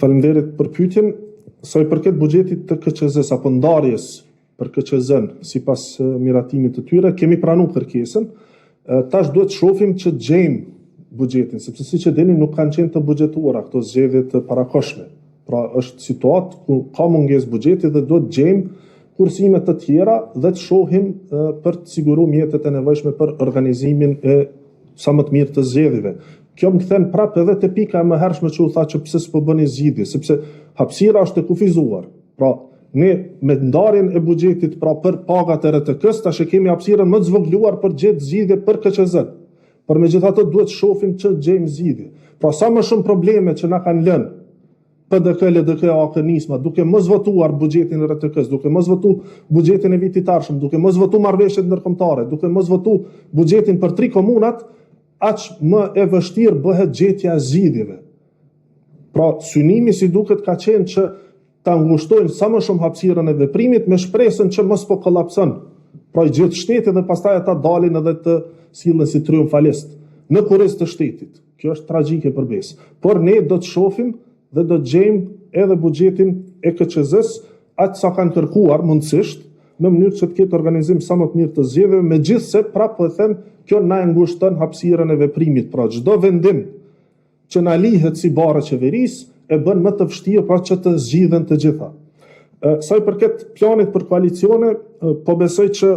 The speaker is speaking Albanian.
Faleminderit për pyetjen. Sa i përket buxhetit të KQZ-s apo ndarjes për KQZ-n sipas miratimit të tyre, kemi pranuar kërkesën. Tash duhet shohim që gjejmë buxhetin, sepse siç e dini nuk kanë qenë të buxhetuara këto zgjedhje të parakohshme. Pra është situatë ku ka mungesë buxheti dhe duhet gjejmë kursime të tjera dhe të shohim për të siguruar mjetet e nevojshme për organizimin e sa më të mirë të zgjedhjeve. Kjo më kthen prapë edhe te pika e mëhershme që u tha që pse s'po bëni zgjidhje, sepse hapësira është e kufizuar. Pra, ne me ndarjen e buxhetit pra për pagat e RTK-s tash e kemi hapësirën më të zvogëluar për gjetë zgjidhje për KQZ. Por megjithatë duhet shohim që gjejmë zgjidhje. Pra sa më shumë probleme që na kanë lënë PDK, LDK, AK-Nisma, duke mos votuar buxhetin e RTK-s, duke mos votuar buxhetin e vitit të ardhshëm, duke mos votuar marrëveshjet ndërkombëtare, duke mos votuar buxhetin për 3 komunat, aq më e vështirë bëhet gjetja e zgjidhjeve. Pra, synimi si duket ka qenë që ta ngushtojnë sa më shumë hapësirën e veprimit me shpresën që mos po kollapson. Pra, i gjithë shteti dhe pastaj ata dalin edhe të sillen si triumfalist në kurriz të shtetit. Kjo është tragjike për besë. Por ne do të shohim dhe do të gjejmë edhe buxhetin e KQZ-s aq sa kanë kërkuar mundësisht në mënyrë që të ketë organizim sa më të mirë të zgjedhjeve, megjithse prapë po e them, kjo na e ngushton hapësirën e veprimit. Pra çdo vendim që na lihet si barë qeverisë e bën më të vështirë pra që të zgjidhen të gjitha. Sa i përket planit për koalicione, po besoj që